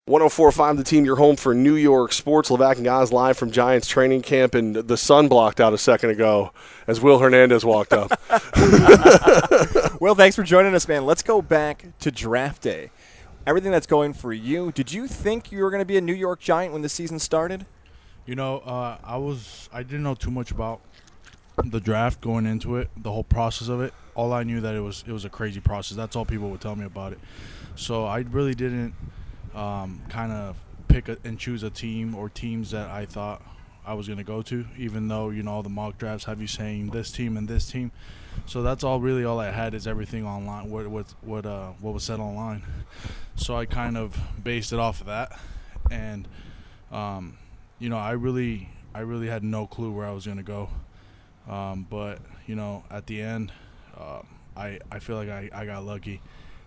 104.5 The Team, your home for New York sports. Levack and Goz live from Giants training camp, and the sun blocked out a second ago as Will Hernandez walked up. Will, thanks for joining us, man. Let's go back to draft day. Everything that's going for you. Did you think you were going to be a New York Giant when the season started? You know, I didn't know too much about the draft going into it, the whole process of it. All I knew that it was a crazy process. That's all people would tell me about it. So I really didn't kind of pick and choose a team or teams that I thought I was going to go to, even though, you know, all the mock drafts have you saying this team and this team. So that's all I had is everything online, what was said online. So I kind of based it off of that. And, you know, I really had no clue where I was going to go. But, you know, at the end, I feel like I got lucky.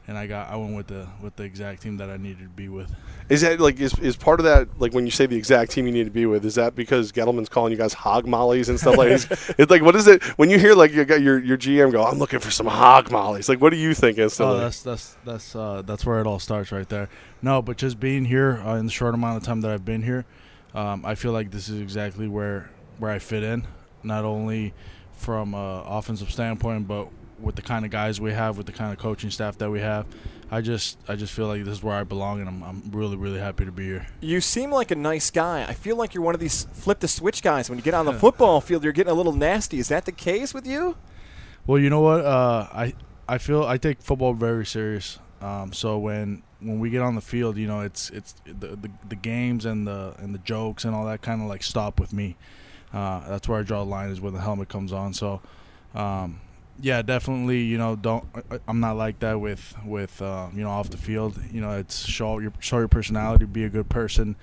And I went with the exact team that I needed to be with. Is that like is part of that, like when you say the exact team you need to be with, is that because Gettleman's calling you guys hog mollies and stuff like that? It's like, what is it when you hear like your GM go, I'm looking for some hog mollies? Like, what do you think instantly? Oh, that's where it all starts right there. No, but just being here in the short amount of time that I've been here, I feel like this is exactly where I fit in, not only from an offensive standpoint, but with the kind of guys we have, with the kind of coaching staff that we have. I just feel like this is where I belong, and I'm really, really happy to be here. You seem like a nice guy. I feel like you're one of these flip-the-switch guys. When you get on the football field, you're getting a little nasty. Is that the case with you? Well, you know what? I feel I take football very serious. So when we get on the field, you know, it's the games and the jokes and all that kind of like stop with me. That's where I draw the line, is when the helmet comes on. So yeah, definitely. You know, I'm not like that with you know, off the field. You know, it's show your personality, be a good person.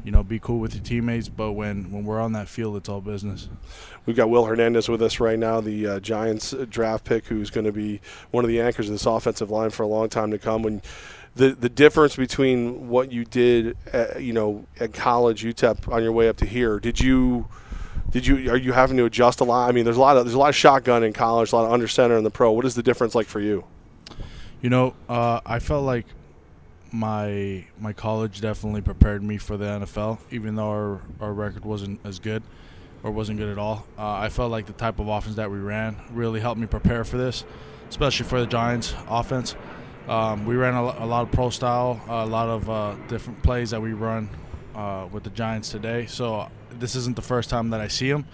You know, be cool with your teammates. But when we're on that field, it's all business. We've got Will Hernandez with us right now, the Giants draft pick, who's going to be one of the anchors of this offensive line for a long time to come. When the difference between what you did, you know, at college, UTEP, on your way up to here, are you having to adjust a lot? I mean, there's a lot of shotgun in college, a lot of under center in the pro. What is the difference like for you? You know, I felt like my college definitely prepared me for the NFL, even though our record wasn't as good or wasn't good at all. I felt like the type of offense that we ran really helped me prepare for this, especially for the Giants offense. We ran a lot of pro style, a lot of different plays that we run with the Giants today. So this isn't the first time that I see them.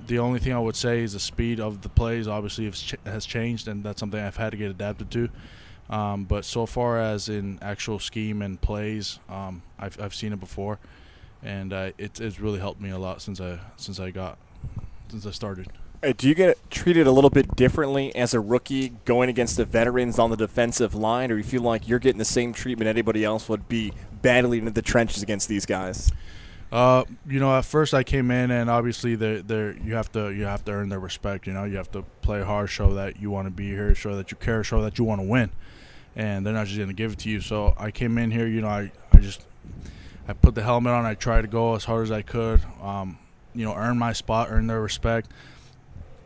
The only thing I would say is the speed of the plays obviously has changed, and that's something I've had to get adapted to. But so far as in actual scheme and plays, I've seen it before, and it's really helped me a lot since I started. Do you get treated a little bit differently as a rookie going against the veterans on the defensive line, or you feel like you're getting the same treatment anybody else would be battling into the trenches against these guys? You know, at first I came in, and obviously you have to earn their respect. You know, you have to play hard, show that you want to be here, show that you care, show that you want to win, and they're not just going to give it to you. So I came in here, you know, I put the helmet on, I tried to go as hard as I could, you know, earn my spot, earn their respect,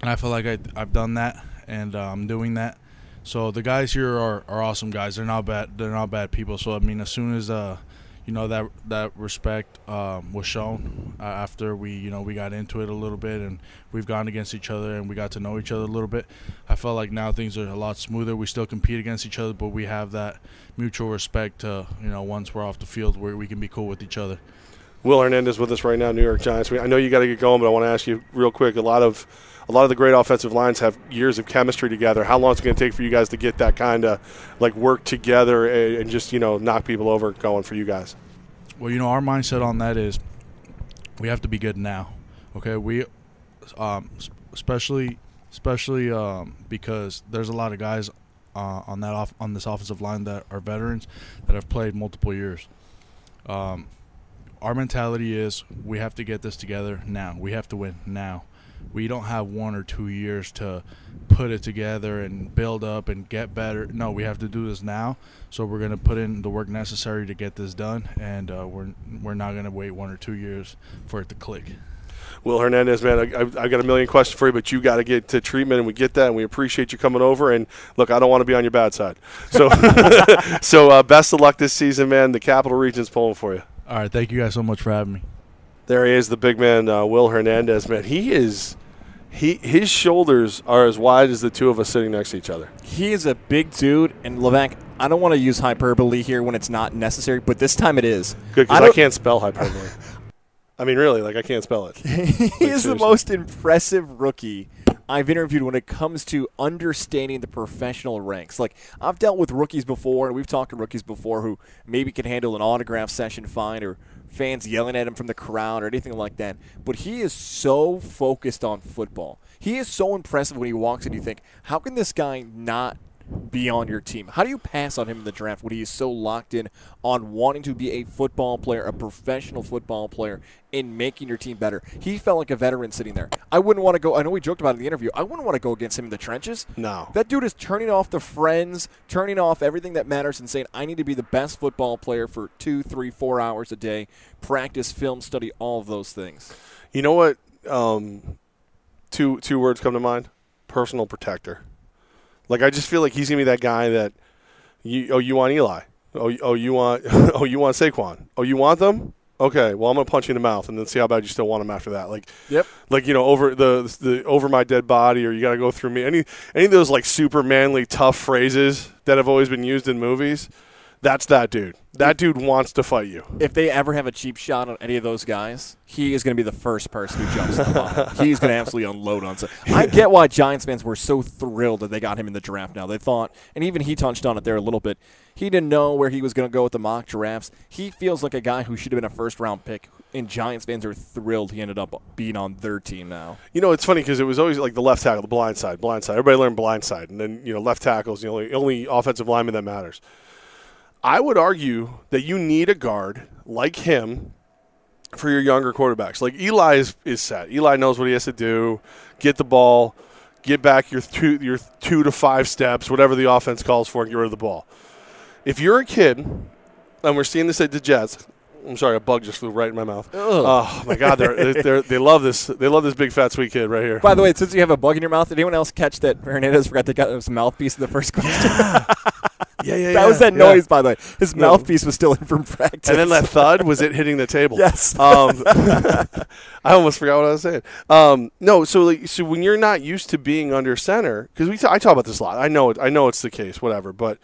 and I feel like I've done that, and I'm doing that. So the guys here are awesome guys. They're not bad people. So I mean, as soon as you know, that respect was shown after we got into it a little bit, and we've gone against each other and we got to know each other a little bit. I felt like now things are a lot smoother. We still compete against each other, but we have that mutual respect to, you know, once we're off the field, where we can be cool with each other. Will Hernandez with us right now, New York Giants. I know you got to get going, but I want to ask you real quick. A lot of the great offensive lines have years of chemistry together. How long is it going to take for you guys to get that kind of like work together and just, you know, knock people over going for you guys? Well, you know, our mindset on that is we have to be good now. Okay, we especially because there's a lot of guys on this offensive line that are veterans that have played multiple years. Our mentality is we have to get this together now. We have to win now. We don't have 1 or 2 years to put it together and build up and get better. No, we have to do this now. So we're going to put in the work necessary to get this done, and we're not going to wait 1 or 2 years for it to click. Will Hernandez, man, I've got a million questions for you, but you got to get to treatment, and we get that, and we appreciate you coming over. And, look, I don't want to be on your bad side. So, best of luck this season, man. The Capital Region's pulling for you. All right, thank you guys so much for having me. There he is, the big man, Will Hernandez, man. His shoulders are as wide as the two of us sitting next to each other. He is a big dude, and Levack, I don't want to use hyperbole here when it's not necessary, but this time it is. Good, because I can't spell hyperbole. I mean, really, I can't spell it. He is the most impressive rookie I've interviewed when it comes to understanding the professional ranks. Like, I've dealt with rookies before, and we've talked to rookies before who maybe can handle an autograph session fine, or fans yelling at him from the crowd or anything like that. But he is so focused on football. He is so impressive when he walks in. You think, how can this guy not be on your team? How do you pass on him in the draft when he is so locked in on wanting to be a football player, a professional football player, in making your team better? He felt like a veteran sitting there. I wouldn't want to go. I know we joked about it in the interview. I wouldn't want to go against him in the trenches. No. That dude is turning off the friends, turning off everything that matters, and saying, I need to be the best football player for 2, 3, 4 hours a day, practice, film, study, all of those things. You know what? Two words come to mind. Personal protector. Like, I just feel like he's gonna be that guy that you want Eli. You want Saquon. Oh, you want them? Okay, well, I'm gonna punch you in the mouth and then see how bad you still want them after that. Like, yep. Like, over the over my dead body, or you got to go through me. Any of those like super manly tough phrases that have always been used in movies. That's that dude. That dude wants to fight you. If they ever have a cheap shot on any of those guys, he is going to be the first person who jumps on them. He's going to absolutely unload on some. I get why Giants fans were so thrilled that they got him in the draft now. They thought, and even he touched on it there a little bit, he didn't know where he was going to go with the mock drafts. He feels like a guy who should have been a first-round pick, and Giants fans are thrilled he ended up being on their team now. You know, it's funny because it was always like the left tackle, the blind side. Everybody learned blind side, and then, left tackle is the only offensive lineman that matters. I would argue that you need a guard like him for your younger quarterbacks. Like, Eli is set. Eli knows what he has to do. Get the ball, get back your 2 to 5 steps, whatever the offense calls for, and get rid of the ball. If you're a kid, and we're seeing this at the Jets, I'm sorry, a bug just flew right in my mouth. Ugh. Oh my God, they love this. They love this big fat sweet kid right here. By the way, since you have a bug in your mouth, did anyone else catch that Hernandez forgot to get his mouthpiece in the first question? Yeah. That was that noise, by the way. His mouthpiece was still in from practice. And then that thud, was it hitting the table? Yes. I almost forgot what I was saying. No, so when you're not used to being under center, because I talk about this a lot. I know it's the case, whatever. But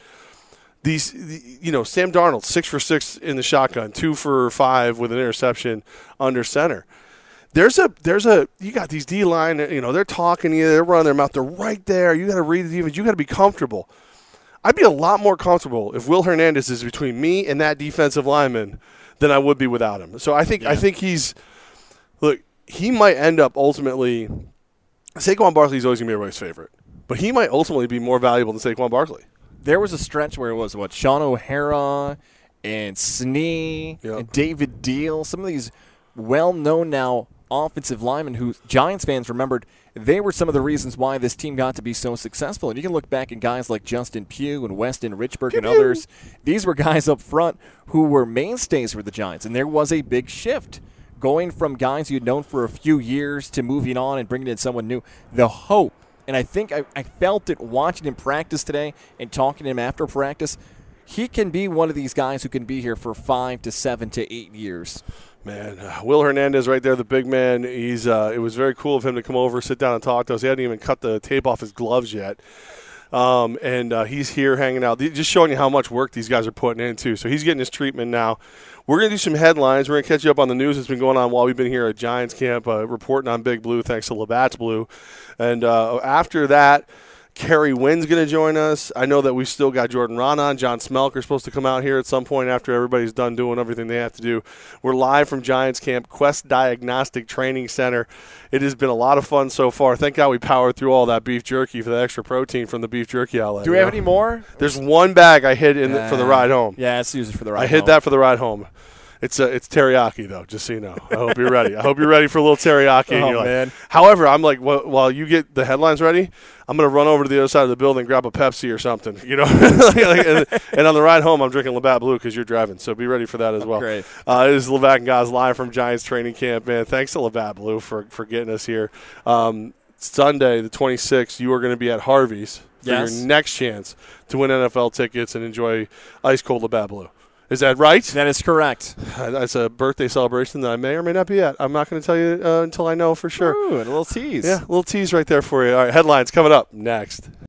Sam Darnold, 6 for 6 in the shotgun, 2 for 5 with an interception under center. You got these D-line, they're talking to you, they're running their mouth, they're right there. You got to read the defense. You got to be comfortable. I'd be a lot more comfortable if Will Hernandez is between me and that defensive lineman than I would be without him. So I think he might end up ultimately – Saquon Barkley is always going to be everybody's favorite, but he might ultimately be more valuable than Saquon Barkley. There was a stretch where it was, Sean O'Hara and Snee and David Deal, some of these well-known now offensive linemen who Giants fans remembered they were some of the reasons why this team got to be so successful. And you can look back at guys like Justin Pugh and Weston Richburg and others. These were guys up front who were mainstays for the Giants, and there was a big shift going from guys you'd known for a few years to moving on and bringing in someone new. The hope, and I think I felt it watching him practice today and talking to him after practice, he can be one of these guys who can be here for 5 to 7 to 8 years. Man, Will Hernandez right there, the big man. It was very cool of him to come over, sit down and talk to us. He hadn't even cut the tape off his gloves yet. And he's here hanging out, just showing you how much work these guys are putting into. So he's getting his treatment now. We're going to do some headlines. We're going to catch you up on the news that's been going on while we've been here at Giants camp, reporting on Big Blue, thanks to Labatt's Blue. And after that, Kerry Wynn's going to join us. I know that we've still got Jordan Ron on. John Smelker's supposed to come out here at some point after everybody's done doing everything they have to do. We're live from Giants Camp, Quest Diagnostic Training Center. It has been a lot of fun so far. Thank God we powered through all that beef jerky for the extra protein from the beef jerky outlet. Do we have any more? There's one bag I hid for the ride home. Yeah, it's usually for the ride home. I hid that for the ride home. It's teriyaki, though, just so you know. I hope you're ready. I hope you're ready for a little teriyaki. Oh, man. However, I'm like, while you get the headlines ready, I'm going to run over to the other side of the building and grab a Pepsi or something, and on the ride home, I'm drinking Labatt Blue because you're driving, so be ready for that as well. Great. It is Levack and Goz live from Giants training camp, man. Thanks to Labatt Blue for getting us here. Sunday, the 26th, you are going to be at Harvey's for your next chance to win NFL tickets and enjoy ice-cold Labatt Blue. Is that right? That is correct. That's a birthday celebration that I may or may not be at. I'm not going to tell you until I know for sure. Ooh, and a little tease. Yeah, a little tease right there for you. All right, headlines coming up next.